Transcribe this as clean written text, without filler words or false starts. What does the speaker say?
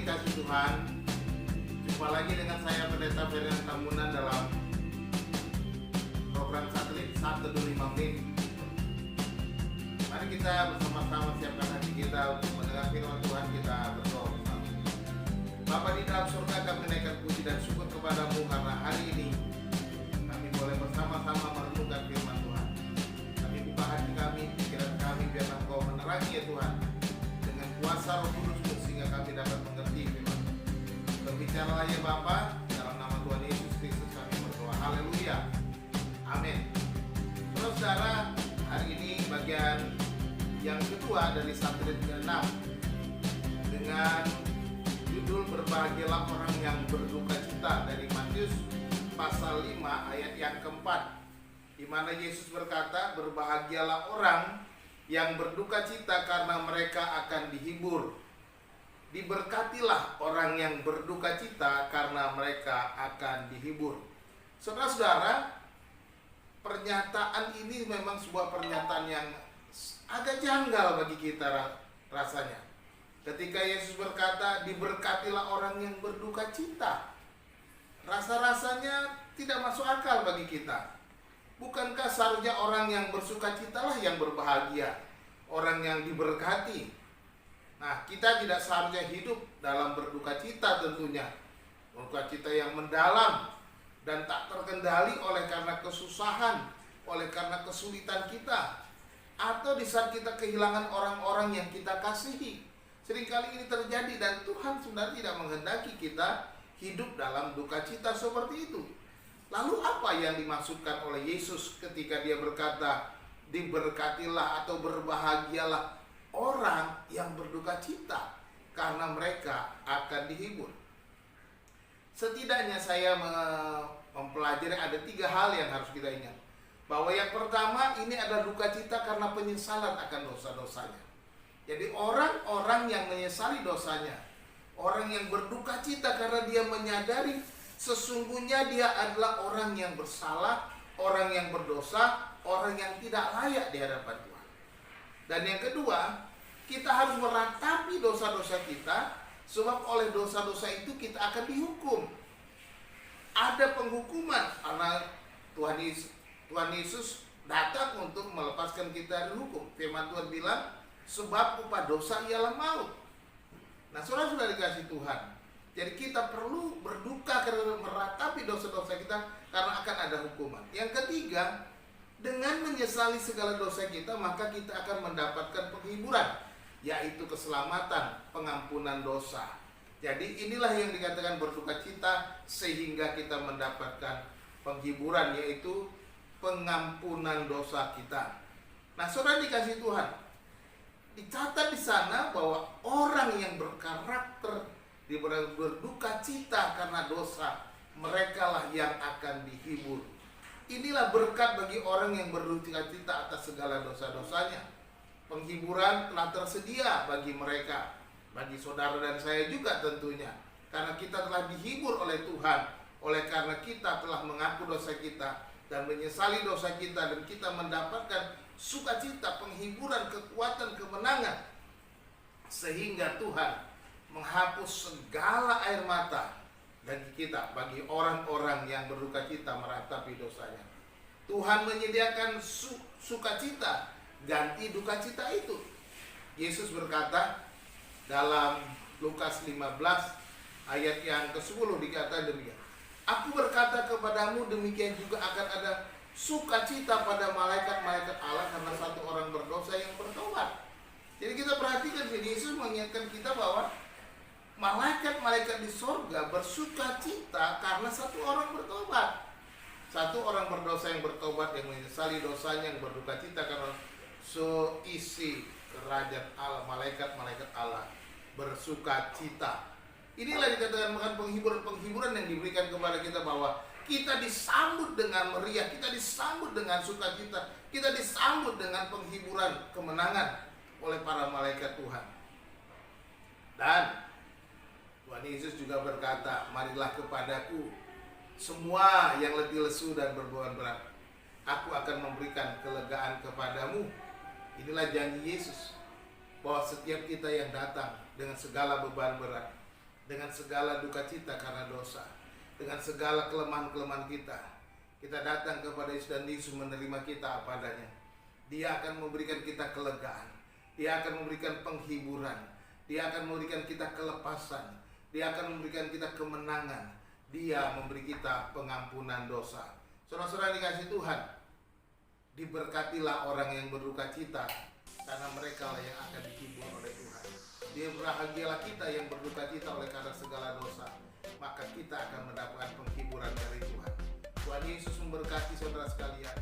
dikasih Tuhan, jumpa lagi dengan saya Pendeta Ferdinand Tambunan dalam program satelit 125 Menit. Mari kita bersama-sama siapkan hati kita untuk mendengar firman Tuhan. Kita berdoa bersama. Bapa di dalam surga, kami naikkan puji dan syukur kepadamu karena hari ini kami boleh bersama-sama merenungkan firman Tuhan. Kami buka hati kami, pikiran kami, biar Engkau menerangi ya Tuhan, dengan kuasa Roh Kudus sehingga kami dapat mengerti firman. Berbicaralah ya Bapa, dalam nama Tuhan Yesus Kristus kami berdoa. Haleluya. Amin. Saudara, hari ini bagian yang kedua dari satelit ke-6 dengan judul Berbahagialah orang yang berduka cita dari Matius pasal 5 ayat yang keempat, di mana Yesus berkata, berbahagialah orang yang berduka cita karena mereka akan dihibur. Diberkatilah orang yang berduka cita karena mereka akan dihibur. Saudara-saudara, pernyataan ini memang sebuah pernyataan yang agak janggal bagi kita rasanya. Ketika Yesus berkata, diberkatilah orang yang berduka cita, rasa-rasanya tidak masuk akal bagi kita. Bukankah seharusnya orang yang bersuka citalah yang berbahagia, orang yang diberkati? Nah, kita tidak seharusnya hidup dalam berduka cita tentunya. Berduka cita yang mendalam dan tak terkendali oleh karena kesusahan, oleh karena kesulitan kita, atau di saat kita kehilangan orang-orang yang kita kasihi. Seringkali ini terjadi dan Tuhan sebenarnya tidak menghendaki kita hidup dalam duka cita seperti itu. Lalu apa yang dimaksudkan oleh Yesus ketika dia berkata, diberkatilah atau berbahagialah orang yang berduka cita karena mereka akan dihibur? Setidaknya saya mempelajari ada 3 hal yang harus kita ingat. Bahwa yang pertama, ini adalah duka cita karena penyesalan akan dosa-dosanya. Jadi orang-orang yang menyesali dosanya, orang yang berduka cita karena dia menyadari sesungguhnya dia adalah orang yang bersalah, orang yang berdosa, orang yang tidak layak di hadapan Tuhan. Dan yang kedua, kita harus meratapi dosa-dosa kita, sebab oleh dosa-dosa itu kita akan dihukum. Ada penghukuman karena Tuhan Yesus datang untuk melepaskan kita dari hukum. Firman Tuhan bilang, sebab upah dosa ialah maut. Nah, saudara-saudara dikasih Tuhan, jadi kita perlu berduka karena meratapi dosa-dosa kita karena akan ada hukuman. Yang ketiga, dengan menyesali segala dosa kita, maka kita akan mendapatkan penghiburan, yaitu keselamatan, pengampunan dosa. Jadi inilah yang dikatakan berduka cita, sehingga kita mendapatkan penghiburan, yaitu pengampunan dosa kita. Nah, saudara dikasih Tuhan, dicatat di sana bahwa orang yang berkarakter berduka cita karena dosa, merekalah yang akan dihibur. Inilah berkat bagi orang yang berduka cita atas segala dosa-dosanya. Penghiburan telah tersedia bagi mereka, bagi saudara dan saya juga tentunya, karena kita telah dihibur oleh Tuhan, oleh karena kita telah mengaku dosa kita dan menyesali dosa kita, dan kita mendapatkan sukacita, penghiburan, kekuatan, kemenangan, sehingga Tuhan menghapus segala air mata bagi kita, bagi orang-orang yang berduka cita meratapi dosanya. Tuhan menyediakan sukacita ganti duka cita itu. Yesus berkata dalam Lukas 15 ayat yang ke-10 dikata demikian, aku berkata kepadamu, demikian juga akan ada sukacita pada malaikat-malaikat Allah karena satu orang berdosa yang bertobat. Jadi kita perhatikan, Yesus mengingatkan kita bahwa malaikat-malaikat di sorga bersukacita karena satu orang bertobat. Satu orang berdosa yang bertobat, yang menyesali dosanya, yang berduka cita karena seisi kerajaan Allah, malaikat-malaikat Allah bersukacita. Inilah dikatakan bukan penghiburan yang diberikan kepada kita, bahwa kita disambut dengan meriah, kita disambut dengan sukacita, kita disambut dengan penghiburan, kemenangan oleh para malaikat Tuhan. Dan Tuhan Yesus juga berkata, marilah kepadaku semua yang letih lesu dan berbeban berat, aku akan memberikan kelegaan kepadamu. Inilah janji Yesus, bahwa setiap kita yang datang dengan segala beban berat, dengan segala duka cita karena dosa, dengan segala kelemahan-kelemahan kita. Kita datang kepada Yesus dan Yesus menerima kita apa adanya. Dia akan memberikan kita kelegaan, Dia akan memberikan penghiburan, Dia akan memberikan kita kelepasan, Dia akan memberikan kita kemenangan, Dia memberi kita pengampunan dosa. Saudara-saudara dikasih Tuhan, diberkatilah orang yang berduka cita, karena mereka lah yang akan dihibur oleh Tuhan. Dia berbahagialah kita yang berduka cita oleh karena segala dosa, maka kita akan mendapatkan penghiburan dari Tuhan. Tuhan Yesus memberkati saudara sekalian.